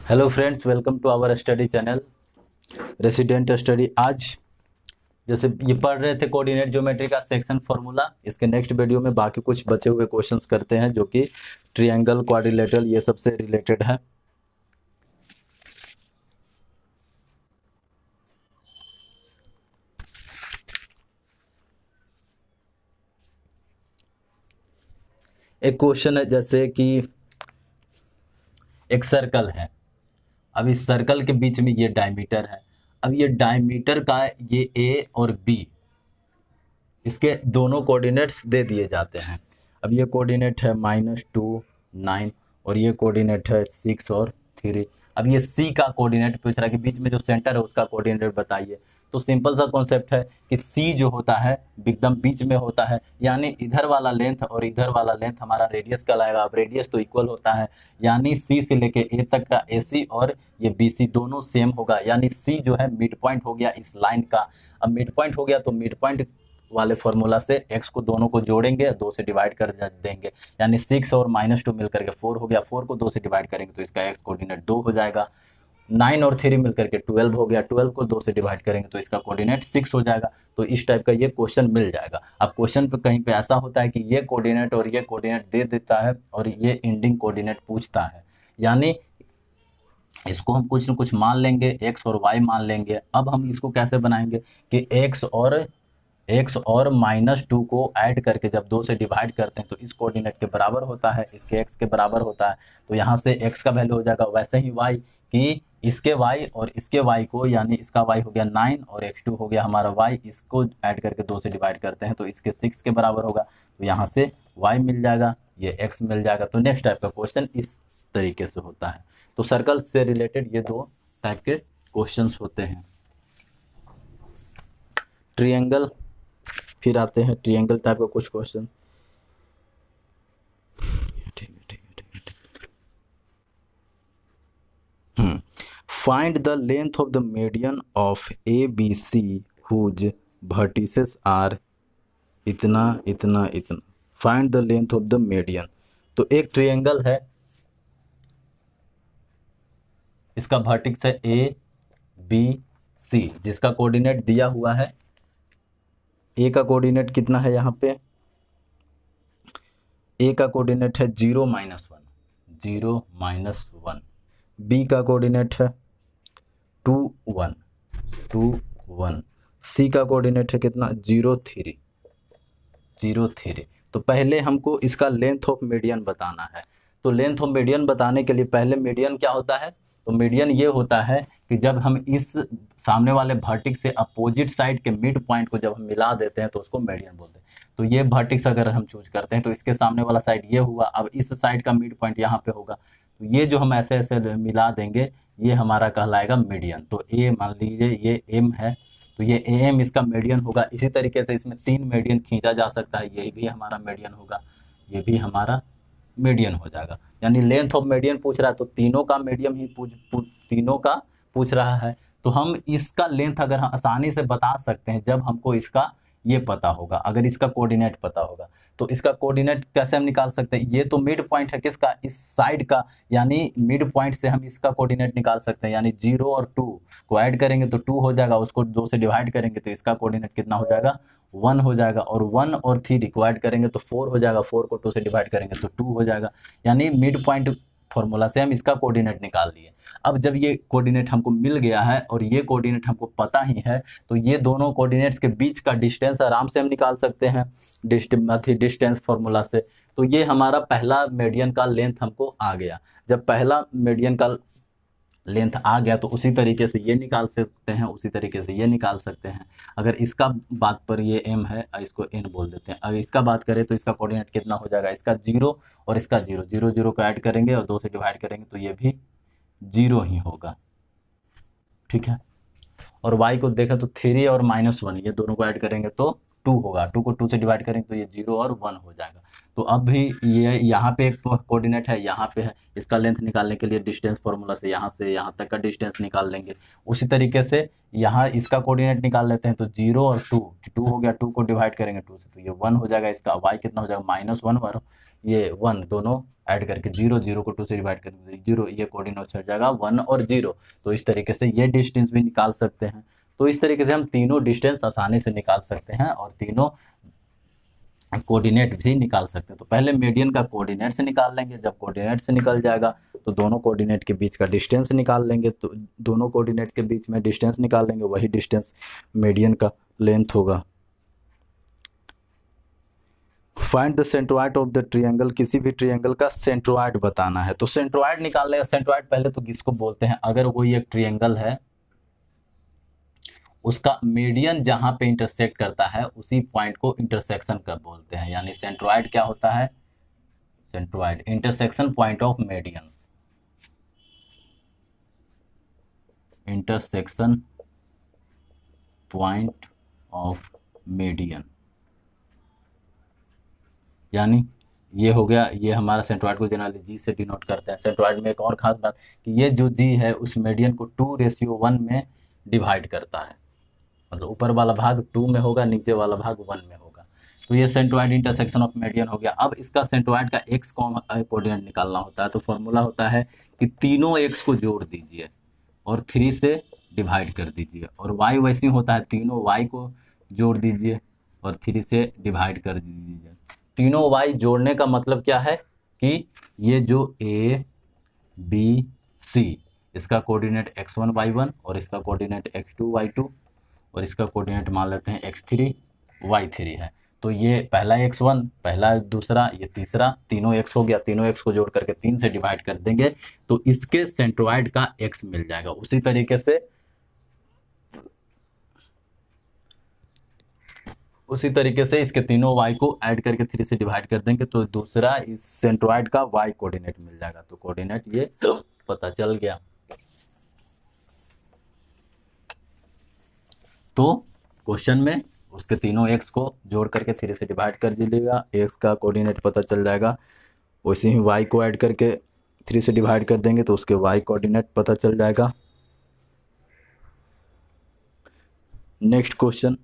Hello friends, welcome to our study channel resident study. आज जैसे ये पढ़ रहे थे कोऑर्डिनेट ज्योमेट्री का सेक्शन फार्मूला, इसके नेक्स्ट वीडियो में बाकी कुछ बचे हुए क्वेश्चंस करते हैं जो कि ट्रायंगल, क्वाड्रिलेटरल ये सब से रिलेटेड है। एक क्वेश्चन है जैसे कि एक सर्कल है। अब इस सर्कल के बीच में ये डायमीटर है। अब ये डायमीटर का ये ए और बी, इसके दोनों कोऑर्डिनेट्स दे दिए जाते हैं। अब ये कोऑर्डिनेट है -2, 9 और ये कोऑर्डिनेट है 6 और 3। अब ये सी का कोऑर्डिनेट पूछ रहा है कि बीच में जो सेंटर है उसका कोऑर्डिनेट बताइए। तो सिंपल सा कॉन्सेप्ट है कि सी जो होता है एकदम बीच में होता है, यानी इधर वाला लेंथ और इधर वाला लेंथ हमारा रेडियस कहलाएगा। अब रेडियस तो इक्वल होता है, यानी सी से लेके ए तक का AC और ये BC दोनों सेम होगा, यानी सी जो है मिड पॉइंट हो गया इस लाइन का। अब मिड पॉइंट हो गया तो मिड पॉइंट वाले फॉर्मूला से x को दोनों को जोड़ेंगे, 2 से डिवाइड कर देंगे, यानी 6 और -2 मिलकर के 4 हो गया। 4 को 2 से डिवाइड करेंगे तो इसका x कोऑर्डिनेट 2 हो जाएगा। 9 और 3 मिलकर के 12 हो गया। 12 को 2 से डिवाइड करेंगे तो इसका कोऑर्डिनेट 6 हो जाएगा। तो इस टाइप का ये क्वेश्चन मिल जाएगा। अब क्वेश्चन पे कहीं पे ऐसा होता है कि ये कोऑर्डिनेट और ये कोऑर्डिनेट दे देता है और ये एंडिंग कोऑर्डिनेट पूछता है, यानी इसको हम कुछ न कुछ मान लेंगे, x और y मान लेंगे। अब हम इसको कैसे बनाएंगे कि x और -2 को ऐड करके जब 2 से डिवाइड करते हैं तो इस कोऑर्डिनेट के बराबर होता है, इसके x के बराबर होता है। तो यहाँ से x का वैल्यू हो जाएगा, वैसे ही y कि इसके y और इसके y को, यानी इसका y हो गया 9 और x2 हो गया हमारा y, इसको ऐड करके 2 से डिवाइड करते हैं तो इसके 6 के बराबर होगा। तो यहाँ से y मिल जाएगा, ये x मिल जाएगा। तो नेक्स्ट टाइप का क्वेश्चन इस तरीके से होता है। तो सर्कल से रिलेटेड ये 2 टाइप के क्वेश्चंस होते हैं। ट्रायंगल, फिर आते हैं ट्रायंगल टाइप का कुछ question. Find the length of the median of ABC whose vertices are इतना इतना इतना। Find the length of the median. तो एक ट्रायंगल है, इसका वर्टेक्स है ABC, जिसका कोऑर्डिनेट दिया हुआ है। ए का कोऑर्डिनेट कितना है यहाँ पे? ए का कोऑर्डिनेट है 0 -1, 0 -1। बी का कोऑर्डिनेट है 2 1, 2 1। सी का कोऑर्डिनेट है कितना? 0 3, 0 3। तो पहले हमको इसका लेंथ ऑफ मीडियन बताना है। तो लेंथ ऑफ मीडियन बताने के लिए पहले मीडियन क्या होता है? तो मीडियन ये होता है कि जब हम इस सामने वाले वर्टेक्स से अपोजिट साइड के मिड पॉइंट को जब हम मिला देते हैं तो उसको मीडियन बोलते हैं। तो ये वर्टेक्स अगर हम चूज करते हैं तो इसके सामने वाला साइड ये हुआ, अब इस साइड का मिड पॉइंट यहाँ पे होगा। तो ये जो हम ऐसे ऐसे मिला देंगे ये हमारा कहलाएगा मीडियन। तो ए मान लीजिए ये एम है, तो ये AM इसका मीडियन होगा। इसी तरीके से इसमें 3 मीडियन खींचा जा सकता है, ये भी हमारा मीडियन होगा, ये भी हमारा मीडियन हो जाएगा। यानी लेंथ ऑफ मीडियन पूछ रहा है तो तीनों का मीडियम ही तीनों का पूछ रहा है। तो हम इसका लेंथ अगर हम आसानी से बता सकते हैं जब हमको इसका ये पता होगा, अगर इसका कोऑर्डिनेट पता होगा। तो इसका कोऑर्डिनेट कैसे हम निकाल सकते हैं? ये तो मिड पॉइंट है किसका? इस साइड का, यानी मिड पॉइंट से हम इसका कोऑर्डिनेट निकाल सकते हैं। यानी 0 और 2 को ऐड करेंगे तो 2 हो जाएगा, उसको 2 से डिवाइड करेंगे तो इसका कोऑर्डिनेट कितना हो जाएगा? 1 हो जाएगा। और 1 और 3 को ऐड करेंगे तो 4 हो जाएगा, 4 को 2 से डिवाइड करेंगे तो 2 हो जाएगा। यानी मिड पॉइंट फॉर्मूला से हम इसका कोऑर्डिनेट निकाल लिए। अब जब ये कोऑर्डिनेट हमको मिल गया है और ये कोऑर्डिनेट हमको पता ही है तो ये दोनों कोऑर्डिनेट्स के बीच का डिस्टेंस आराम से हम निकाल सकते हैं डिस्टेंस फॉर्मूला से। तो ये हमारा पहला मीडियन का लेंथ हमको आ गया। जब पहला मीडियन का लेंथ आ गया तो उसी तरीके से ये निकाल सकते हैं, उसी तरीके से ये निकाल सकते हैं। अगर इसका बात पर ये m है, इसको n बोल देते हैं। अगर इसका बात करें तो इसका कोऑर्डिनेट कितना हो जाएगा? इसका 0 और इसका 0, 0 0 को ऐड करेंगे और 2 से डिवाइड करेंगे तो ये भी 0 ही होगा, ठीक है। और y को देखें तो 3 और -1 ये दोनों को ऐड करेंगे तो 2 होगा, 2 को 2 से डिवाइड करेंगे तो ये 0 और 1 हो जाएगा। तो अब भी ये यहाँ पे एक कोऑर्डिनेट है, यहाँ पे है, इसका लेंथ निकालने के लिए डिस्टेंस फार्मूला से यहाँ तक का डिस्टेंस निकाल लेंगे। उसी तरीके से यहाँ इसका कोऑर्डिनेट निकाल लेते हैं, तो 0 और 2 हो गया, 2 को डिवाइड करेंगे 2 से तो ये 1 हो जाएगा, इसका y कितना हो जाएगा -1 और ये 1, दोनों ऐड करके 0 को 2 से डिवाइड करेंगे 0, ये कोऑर्डिनेट हो जाएगा 1 और 0। तो इस तरीके से ये डिस्टेंस भी निकाल सकते हैं। तो इस तरीके से हम तीनों डिस्टेंस आसानी से निकाल सकते हैं और तीनों कोऑर्डिनेट भी निकाल सकते हैं। तो पहले मीडियन का कोऑर्डिनेट से निकाल लेंगे, जब कोऑर्डिनेट से निकल जाएगा तो दोनों कोऑर्डिनेट के बीच का डिस्टेंस निकाल लेंगे, तो दोनों कोऑर्डिनेट के बीच में डिस्टेंस निकाल लेंगे, वही डिस्टेंस मीडियन का लेंथ होगा। Find the centroid of the triangle, किसी भी ट्रायंगल का सेंट्रोइड बताना है। तो सेंट्रोइड निकाल लेगा। सेंट्रोइड पहले तो किसको बोलते हैं, अगर कोई एक ट्रायंगल है उसका मीडियन जहां पे इंटरसेक्ट करता है उसी पॉइंट को इंटरसेक्शन का बोलते हैं। यानी सेंट्रोइड क्या होता है, centroid intersection point of medians, intersection point of median. यानी ये हो गया, ये हमारा सेंट्रोइड को जनरली जी से डिनोट करते हैं। सेंट्रोइड में एक और खास बात कि ये जो जी है उस मीडियन को 2:1 में डिवाइड करता है, मतलब ऊपर वाला भाग 2 में होगा, नीचे वाला भाग 1 में होगा। तो ये सेंट्रोइड इंटरसेक्शन ऑफ मीडियन हो गया। अब इसका सेंट्रोइड का एक्स कोऑर्डिनेट निकालना होता है, तो फॉर्मूला होता है कि तीनों एक्स को जोड़ दीजिए और 3 से डिवाइड कर दीजिए, और वाई वैसे ही होता है, तीनों वाई को जोड़ दीजिए और 3 से डिवाइड कर दीजिए। तीनों वाई जोड़ने का मतलब क्या है कि ये जो ए बी सी, इसका कोऑर्डिनेट x1 y1 और इसका कोऑर्डिनेट x2 y2 और इसका कोऑर्डिनेट मान लेते हैं x3 y3 है। तो ये पहला x1, पहला दूसरा, ये तीसरा, तीनों x हो गया। तीनों x को जोड़ करके 3 से डिवाइड कर देंगे तो इसके सेंट्रोइड का x मिल जाएगा। उसी तरीके से इसके तीनों y को ऐड करके 3 से डिवाइड कर देंगे तो दूसरा इस सेंट्रोइड का y कोऑर्डिनेट मिल जाएगा। तो कोऑर्डिनेट ये पता चल गया। तो क्वेश्चन में उसके तीनों x को जोड़ करके 3 से डिवाइड कर दीजिएगा, x का कोऑर्डिनेट पता चल जाएगा। वैसे ही y को ऐड करके 3 से डिवाइड कर देंगे तो उसके y कोऑर्डिनेट पता चल जाएगा। Next question,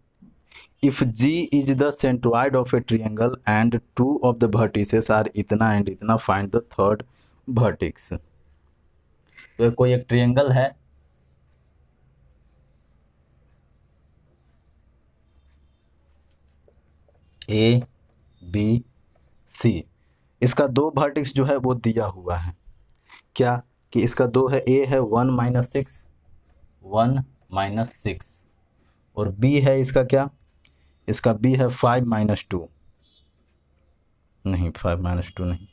if G is the centroid of a triangle and 2 of the vertices are इतना and इतना, find the third vertex। तो कोई एक ट्रायंगल है, ए बी सी, इसका 2 वर्टेक्स जो है वो दिया हुआ है। क्या कि इसका 2 है, ए है 1 - 6 1 - 6 और बी है इसका क्या, इसका बी है 5 - 2 नहीं, 5 - 2 नहीं,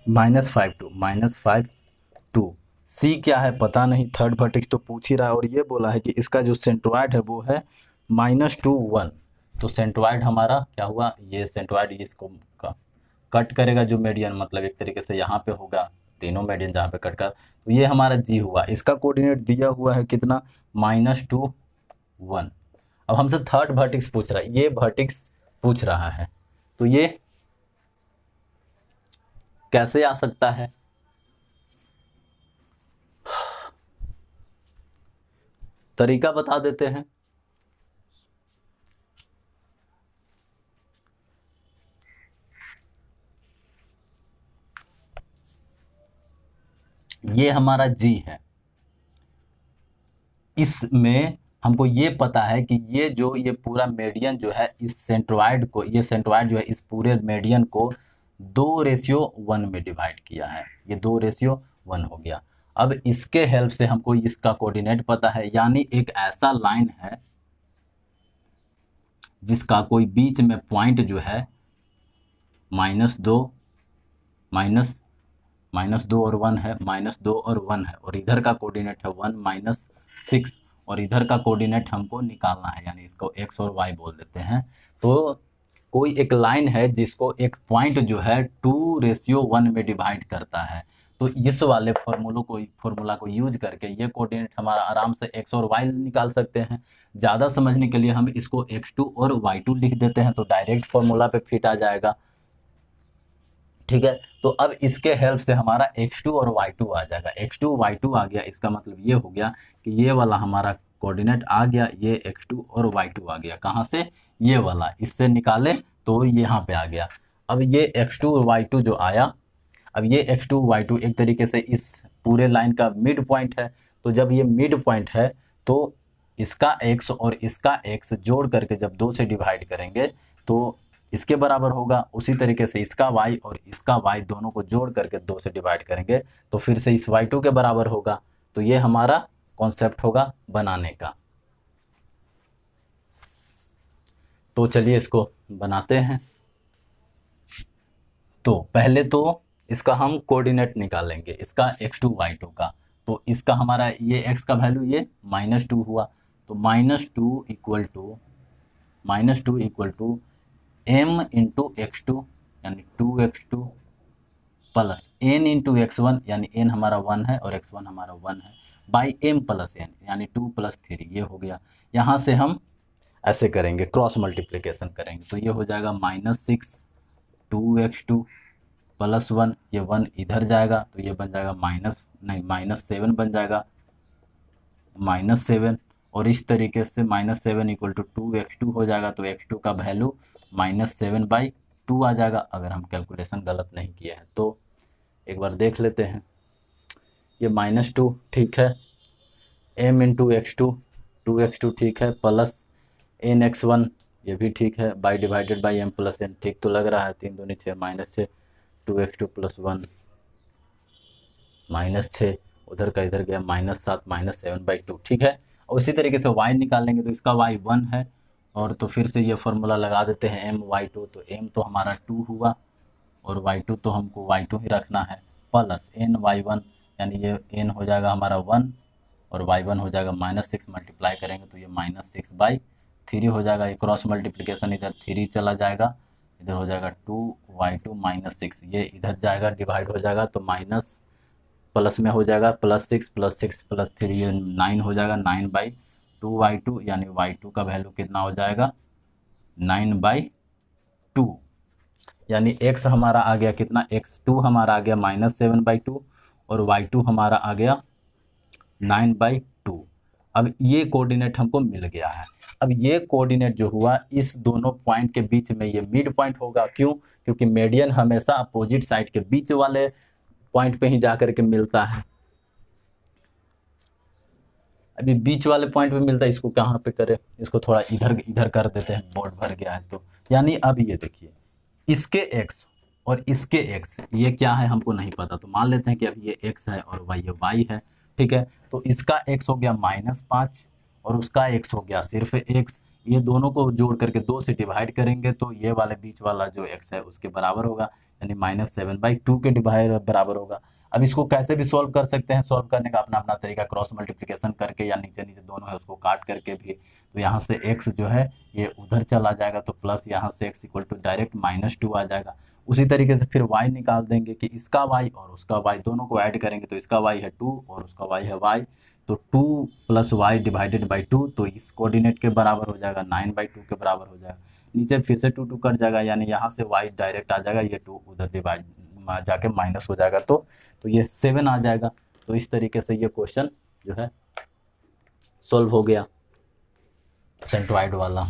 -5 2। सी क्या है पता नहीं, थर्ड वर्टेक्स तो पूछ ही रहा है और ये बोला है कि इसका जो सेंट्रोइड है वो है -2 1। तो सेंट्रोइड हमारा क्या हुआ, ये सेंट्रोइड इसको कट करेगा जो मीडियन, मतलब एक तरीके से यहाँ पे होगा तीनों मीडियन जहाँ पे कट कर, तो ये हमारा जी हुआ। इसका कोऑर्डिनेट दिया हुआ है कितना, -2 1। अब हमसे थर्ड वर्टेक्स पूछ रहा है, ये वर्टेक्स पूछ रहा है, तो ये कैसे आ सकता है, तरीका बता देते हैं। ये हमारा जी है, इसमें हमको ये पता है कि ये पूरा मीडियन जो है इस सेंट्रोइड को, ये सेंट्रोइड जो है इस पूरे मीडियन को 2:1 में डिवाइड किया है। ये 2:1 हो गया। अब इसके हेल्प से हमको इसका कोऑर्डिनेट पता है, यानी एक ऐसा लाइन है जिसका कोई बीच में पॉइंट जो है -2 और 1 है, -2 और 1 है, और इधर का कोऑर्डिनेट है 1 - 6 और इधर का कोऑर्डिनेट हमको निकालना है, यानी इसको x और y बोल देते हैं। तो कोई एक लाइन है जिसको एक पॉइंट जो है 2:1 में डिवाइड करता है, तो इस वाले फॉर्मूला को यूज करके ये कोऑर्डिनेट हमारा आराम से x और y निकाल सकते हैं। ज़्यादा समझने के लिए हम इसको x2 और y2 लिख देते हैं तो डायरेक्ट फॉर्मूला पे फिट आ जाएगा। ठीक है, तो अब इसके हेल्प से हमारा x2 और y2 आ जाएगा। x2 y2 आ गया, इसका मतलब ये हो गया कि ये वाला हमारा कोऑर्डिनेट आ गया, ये x2 और y2 आ गया। कहाँ से? ये वाला, इससे निकाले तो यहाँ पे आ गया। अब ये x2 और y2 जो आया, अब ये x2 y2 एक तरीके से इस पूरे लाइन का मिड पॉइंट है। तो जब ये मिड पॉइंट है तो इसका x और इसका x जोड़ करके जब 2 से डिवाइड करेंगे तो इसके बराबर होगा। उसी तरीके से इसका y और इसका y दोनों को जोड़ करके 2 से डिवाइड करेंगे तो फिर से इस y2 के बराबर होगा। तो ये हमारा कॉन्सेप्ट होगा बनाने का। तो चलिए इसको बनाते हैं। तो पहले तो इसका हम कोऑर्डिनेट निकालेंगे, इसका x2 y2 का। तो इसका हमारा ये x का वैल्यू ये -2 हुआ, तो -2 equal to m into x2 यानी 2x2 plus n into x1 यानी n हमारा 1 है और x1 हमारा 1 है, बाई m प्लस n यानी 2 + 3। ये हो गया। यहाँ से हम ऐसे करेंगे, क्रॉस मल्टीप्लिकेशन करेंगे तो ये हो जाएगा -6 2x2 प्लस 1, ये 1 इधर जाएगा तो ये बन जाएगा -7 बन जाएगा, -7। और इस तरीके से -7 इक्वल टू 2x2 हो जाएगा, तो x2 का वैल्यू -7/2 आ जाएगा, अगर हम कैलकुलेशन गलत नहीं किए हैं तो। एक बार देख लेते हैं, ये -2 ठीक है, m इंटू x2 2x2 ठीक है, प्लस nx1 ये भी ठीक है, by divided by m plus n ठीक तो लग रहा है। 3 दूनी 6 -6 2x2 प्लस 1 -6 उधर का इधर गया -7 -7/2 ठीक है। और इसी तरीके से y निकालेंगे तो इसका y 1 है, और तो फिर से ये फॉर्मूला लगा देते हैं m/y2। तो m तो हमारा 2 हुआ और y2 तो हमको y2 ही रखना है, प्लस ny1 यानी ये n हो जाएगा हमारा 1 और y1 हो जाएगा -6, मल्टीप्लाई करेंगे तो ये -6/3 हो जाएगा। ये क्रॉस मल्टीप्लिकेशन इधर 3 चला जाएगा, इधर हो जाएगा 2y2 -6, ये इधर जाएगा डिवाइड हो जाएगा तो माइनस प्लस में हो जाएगा +6 + 6 + 3 ये 9 हो जाएगा, 9/2y2 यानी y2 का वैल्यू कितना हो जाएगा 9/2 यानी x हमारा आ गया कितना, x2 हमारा आ गया -7/2 और y2 हमारा आ गया 9/2। अब ये कोऑर्डिनेट हमको मिल गया है। अब ये कोऑर्डिनेट जो हुआ इस दोनों पॉइंट के बीच में ये मिड पॉइंट होगा। क्यों? क्योंकि मीडियन हमेशा अपोजिट साइड के बीच वाले पॉइंट पे ही जा करके मिलता है। अभी बीच वाले पॉइंट पे मिलता है, इसको कहाँ पे करें, इसको थोड़ा इधर कर देते हैं, बोर्ड भर गया है तो। यानी अब ये देखिए इसके x और इसके x ये क्या है हमको नहीं पता, तो मान लेते हैं कि अब ये x है और ये y है, ठीक है। तो इसका x हो गया -5 और उसका x हो गया सिर्फ x। ये दोनों को जोड़ करके 2 से डिवाइड करेंगे तो ये वाले बीच वाला जो x है उसके बराबर होगा, यानी -7/2 के बराबर होगा। अब इसको कैसे भी सॉल्व कर सकते हैं, सॉल्व करने का अपना अपना तरीका, क्रॉस मल्टीप्लिकेशन करके या नीचे दोनों है उसको काट करके भी। तो यहाँ से x जो है ये उधर चला जाएगा तो प्लस यहाँ से x इक्वल टू डायरेक्ट -2 आ जाएगा। उसी तरीके से फिर y निकाल देंगे कि इसका y और उसका y दोनों को ऐड करेंगे तो इसका y है 2 और उसका y है y, तो 2 + y डिवाइडेड बाई 2 तो इस कोऑर्डिनेट के बराबर हो जाएगा, 9/2 के बराबर हो जाएगा। नीचे फिर से 2 कट जाएगा, यानी यहाँ से y डायरेक्ट आ जाएगा, ये 2 उधर डिवाइड जाके माइनस हो जाएगा तो ये 7 आ जाएगा। तो इस तरीके से ये क्वेश्चन जो है सॉल्व हो गया सेंट्रॉइड वाला।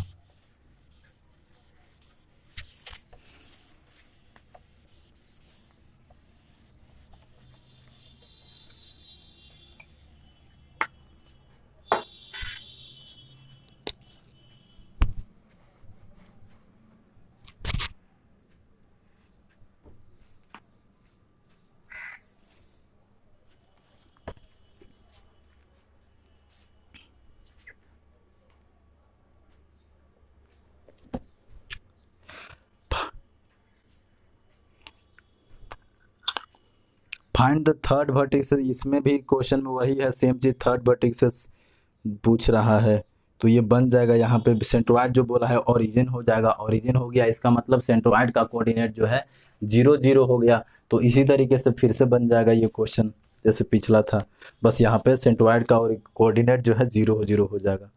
फाइंड द थर्ड वर्टेक्स, इसमें भी क्वेश्चन में वही है, सेम चीज थर्ड वर्टेक्स पूछ रहा है। तो ये बन जाएगा यहाँ पे सेंट्रोइड जो बोला है ओरिजिन हो जाएगा, ओरिजिन हो गया, इसका मतलब सेंट्रोइड का कोऑर्डिनेट जो है 0 0 हो गया। तो इसी तरीके से फिर से बन जाएगा ये क्वेश्चन जैसे पिछला था, बस यहाँ पे सेंट्रोइड का और कोऑर्डिनेट जो है 0 0 हो जाएगा।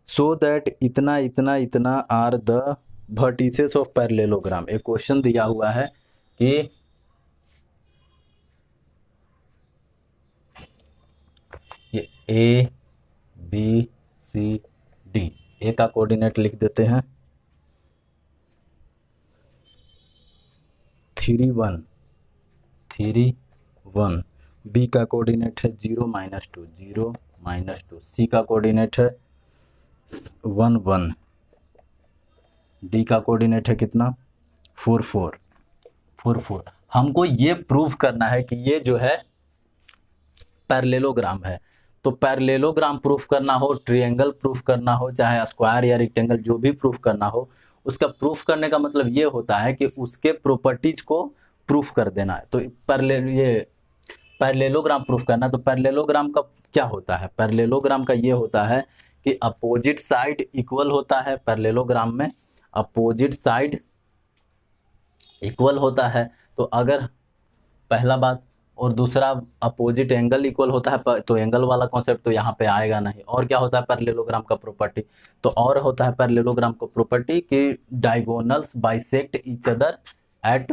सो दैट इतना इतना इतना are the vertices of parallelogram. एक क्वेश्चन दिया हुआ है कि ये ए बी सी डी, ए का कोऑर्डिनेट लिख देते हैं 3 1 3 1, बी का कोऑर्डिनेट है 0 -2 0 -2, सी का कोऑर्डिनेट है 1 1, डी का कोऑर्डिनेट है कितना 4 4 4 4। हमको ये प्रूव करना है कि ये जो है पैरेललोग्राम है। तो पैरेललोग्राम प्रूफ करना हो, ट्रायंगल प्रूफ करना हो, चाहे स्क्वायर या रेक्टेंगल जो भी प्रूफ करना हो, उसका प्रूफ करने का मतलब ये होता है कि उसके प्रॉपर्टीज को प्रूफ कर देना है। तो पैरेललोग्राम प्रूफ करना, तो पैरेललोग्राम का क्या होता है, पैरेललोग्राम का ये होता है कि अपोजिट साइड इक्वल होता है। पैरेललोग्राम में अपोजिट साइड इक्वल होता है। तो अगर पहला बात, और दूसरा अपोजिट एंगल इक्वल होता है, तो एंगल वाला कॉन्सेप्ट तो यहाँ पे आएगा नहीं। और क्या होता है पैरेललोग्राम का प्रॉपर्टी, तो और होता है पैरेललोग्राम का प्रॉपर्टी कि diagonals bisect each other at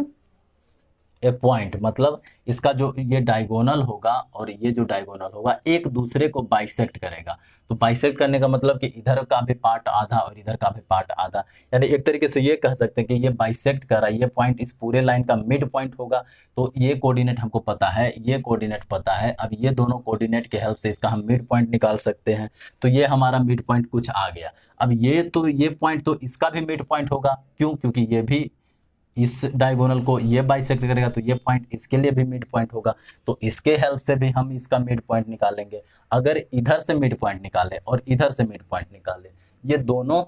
A point, मतलब इसका जो ये डायगोनल होगा और ये जो डायगोनल होगा एक दूसरे को बाइसेक्ट करेगा। तो बाइसेक्ट करने का मतलब कि इधर का भी पार्ट आधा और इधर का भी पार्ट आधा, यानी एक तरीके से ये कह सकते हैं कि ये बाइसेक्ट कर रहा है, ये पॉइंट इस पूरे लाइन का मिड पॉइंट होगा। तो ये कोऑर्डिनेट हमको पता है, ये कोऑर्डिनेट पता है। अब ये दोनों कोऑर्डिनेट के हेल्प से इसका हम मिड पॉइंट निकाल सकते हैं। तो ये हमारा मिड पॉइंट कुछ आ गया। अब ये पॉइंट तो इसका भी मिड पॉइंट होगा, क्यों, क्योंकि ये भी इस डायगोनल को ये बाइसेक्ट करेगा, तो ये पॉइंट इसके लिए भी मिड पॉइंट होगा। तो इसके हेल्प से भी हम इसका मिड पॉइंट निकालेंगे। अगर इधर से मिड पॉइंट निकाले और इधर से मिड पॉइंट निकाले, ये दोनों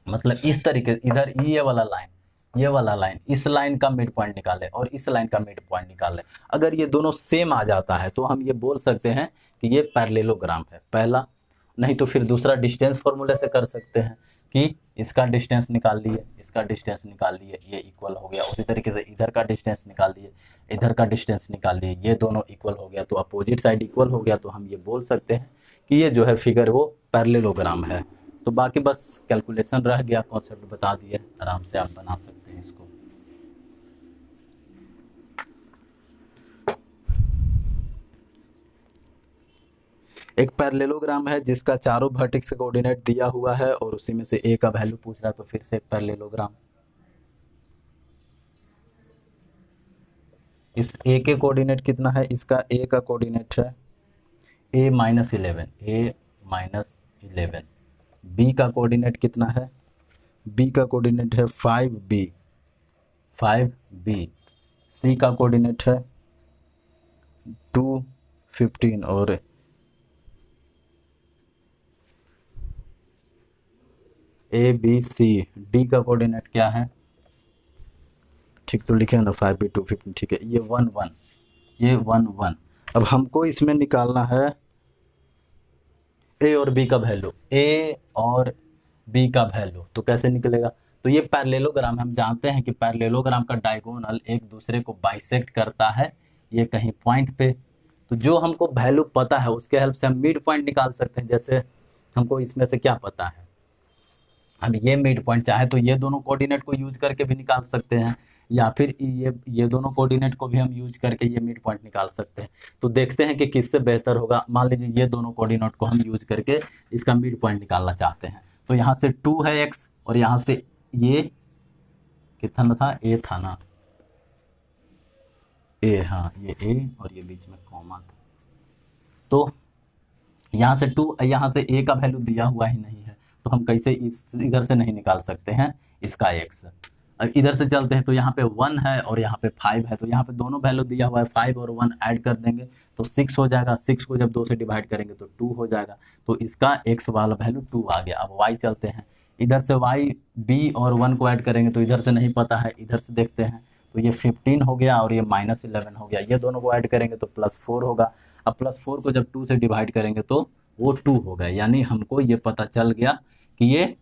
मतलब इस तरीके, इधर ये वाला लाइन इस लाइन का मिड पॉइंट निकाले और इस लाइन का मिड पॉइंट निकाले, अगर ये दोनों सेम आ जाता है तो हम ये बोल सकते हैं कि ये पैरेललोग्राम है, पहला। नहीं तो फिर दूसरा डिस्टेंस फॉर्मूले से कर सकते हैं कि इसका डिस्टेंस निकाल लिए, इसका डिस्टेंस निकाल लिए, ये इक्वल हो गया। उसी तरीके से इधर का डिस्टेंस निकाल लिए, इधर का डिस्टेंस निकाल लिए, ये दोनों इक्वल हो गया, तो अपोजिट साइड इक्वल हो गया। तो हम ये बोल सकते हैं कि ये जो है फिगर वो पैरेललोग्राम है। तो बाकी बस कैलकुलेशन रह गया, कॉन्सेप्ट बता दिए, आराम से आप बना सकते हैं इसको। एक पैरेललोग्राम है जिसका चारों वर्टेक्स का कोऑर्डिनेट दिया हुआ है और उसी में से ए का वैल्यू पूछ रहा है, तो फिर से एक पैरेललोग्राम। इस ए के कोऑर्डिनेट कितना है, इसका ए का कोऑर्डिनेट है a-11, a-11। बी का कोऑर्डिनेट कितना है, बी का कोऑर्डिनेट है 5b, 5b। सी का कोऑर्डिनेट है 2 15 और ए बी सी। डी का कोऑर्डिनेट क्या है, ठीक तो लिखे ना 5b 2 15, ठीक है। ये 1 1, ये 1 1। अब हमको इसमें निकालना है ए और बी का वैल्यू, ए और बी का वैल्यू। तो कैसे निकलेगा, तो ये पैरेललोग्राम, हम जानते हैं कि पैरेललोग्राम का डायगोनल एक दूसरे को बाइसेक्ट करता है ये कहीं पॉइंट पे। तो जो हमको वैल्यू पता है उसके हेल्प से हम मिड पॉइंट निकाल सकते हैं। जैसे हमको इसमें से क्या पता है, अब ये मिड पॉइंट चाहे तो ये दोनों कोऑर्डिनेट को यूज करके भी निकाल सकते हैं, या फिर ये दोनों कोऑर्डिनेट को भी हम यूज करके ये मिड पॉइंट निकाल सकते हैं। तो देखते हैं कि किससे बेहतर होगा। मान लीजिए ये दोनों कोऑर्डिनेट को हम यूज करके इसका मिड पॉइंट निकालना चाहते हैं। तो यहाँ से 2 है x और यहाँ से ये कितना था, a था ना, a, हाँ ये a और ये बीच में कॉमा था। तो यहाँ से 2, यहाँ से a का वैल्यू दिया हुआ ही नहीं है, तो हम कैसे इधर से नहीं निकाल सकते हैं इसका x। अब इधर से चलते हैं तो यहाँ पे 1 है और यहाँ पे 5 है, तो यहाँ पे दोनों वैल्यू दिया हुआ है, 5 और 1 ऐड कर देंगे तो 6 हो जाएगा। 6 को जब 2 से डिवाइड करेंगे तो 2 हो जाएगा। तो इसका x वाला वैल्यू 2 आ गया। अब y चलते हैं, इधर से y b और 1 को ऐड करेंगे तो इधर से नहीं पता है, इधर से देखते हैं तो ये 15 हो गया और ये -11 हो गया। ये दोनों को ऐड करेंगे तो +4 होगा। अब +4 को जब 2 से डिवाइड करेंगे तो वो 2 हो गया, यानी हमको ये पता चल गया कि ये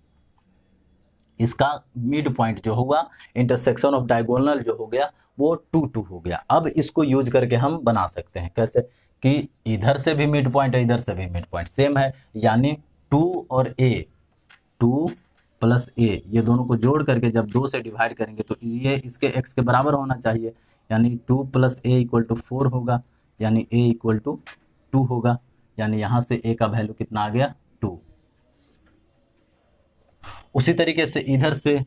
इसका मिड पॉइंट जो होगा, इंटरसेक्शन ऑफ डायगोनल जो हो गया वो 2 2 हो गया। अब इसको यूज करके हम बना सकते हैं कैसे, कि इधर से भी मिड पॉइंट है, इधर से भी मिड पॉइंट सेम है, यानी 2 और a, 2 प्लस a, ये दोनों को जोड़ करके जब 2 से डिवाइड करेंगे तो ये इसके x के बराबर होना चाहिए, यानी 2 प्लस a इक्वल टू 4 होगा, यानी a इक्वल टू 2 होगा, यानी यहाँ से a का वैल्यू कितना आ गया 2। उसी तरीके से इधर से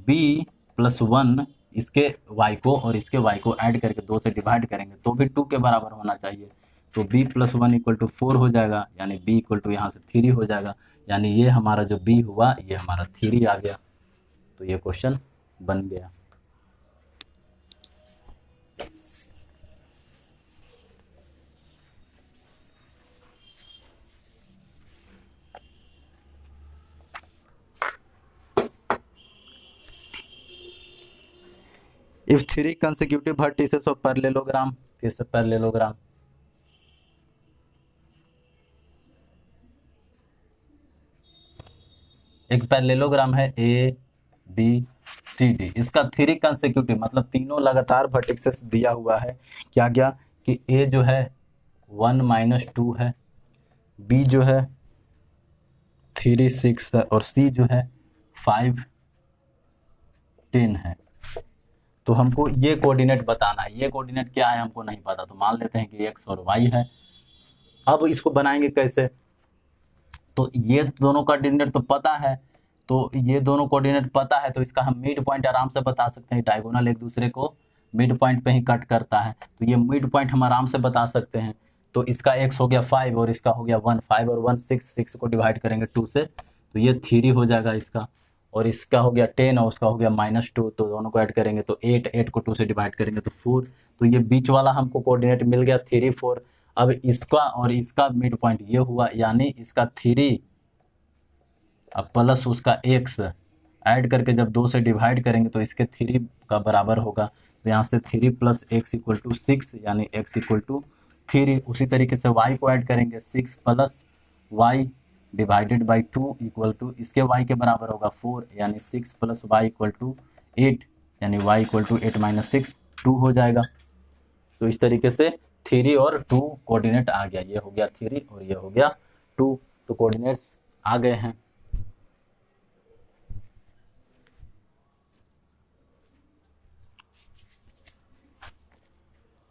b प्लस 1 इसके y को और इसके y को ऐड करके 2 से डिवाइड करेंगे तो भी 2 के बराबर होना चाहिए, तो b प्लस 1 इक्वल टू 4 हो जाएगा, यानी b इक्वल टू यहाँ से 3 हो जाएगा, यानी ये हमारा जो b हुआ ये हमारा 3 आ गया। तो ये क्वेश्चन बन गया। If 3 consecutive vertices of parallelogram, फिर से पैरेललोग्राम, एक पैरेललोग्राम है ए बी सी डी, इसका 3 कंसेक्यूटिव मतलब तीनों लगातार वर्टिसेस दिया हुआ है। क्या क्या कि ए जो है 1 माइनस 2 है, बी जो है 3 6 है, और सी जो है 5 10 है। तो हमको ये कोऑर्डिनेट बताना है, ये कोऑर्डिनेट क्या है हमको नहीं पता, तो मान लेते हैं कि x और y है। अब इसको बनाएंगे कैसे, तो ये दोनों कोऑर्डिनेट तो पता है, तो ये दोनों कोऑर्डिनेट पता है, तो इसका हम मिड पॉइंट आराम से बता सकते हैं, डायगोनल एक दूसरे को मिड पॉइंट पे ही कट करता है, तो ये मिड पॉइंट हम आराम से बता सकते हैं। तो इसका x हो गया 5 और इसका हो गया 1, 5 और 1 6, 6 को डिवाइड करेंगे 2 से तो ये 3 हो जाएगा इसका, और इसका हो गया 10 और उसका हो गया -2, तो दोनों को ऐड करेंगे तो 8, 8 को 2 से डिवाइड करेंगे तो 4, तो ये बीच वाला हमको कोऑर्डिनेट मिल गया 3 4। अब इसका और इसका मिड पॉइंट ये हुआ, यानी इसका 3 अब प्लस उसका x ऐड करके जब 2 से डिवाइड करेंगे तो इसके 3 का बराबर होगा, तो यहाँ से 3 प्लस x इक्वल टू 6, यानी x इक्वल टू 3। उसी तरीके से y को ऐड करेंगे 6 plus y divided by 2 equal to इसके y के बराबर होगा 4, यानी 6 प्लस y इक्वल टू 8, यानी y इक्वल टू 8 माइनस 6 2 हो जाएगा। तो इस तरीके से 3 और 2 कोऑर्डिनेट आ गया, ये हो गया 3 और ये हो गया 2, तो कोऑर्डिनेट्स आ गए हैं।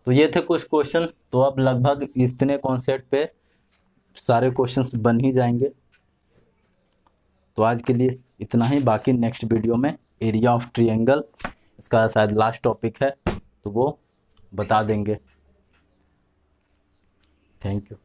तो ये थे कुछ क्वेश्चन, तो अब लगभग इतने कॉन्सेप्ट पे सारे क्वेश्चंस बन ही जाएंगे। तो आज के लिए इतना ही, बाकी नेक्स्ट वीडियो में एरिया ऑफ ट्रायंगल इसका शायद लास्ट टॉपिक है तो वो बता देंगे। Thank you.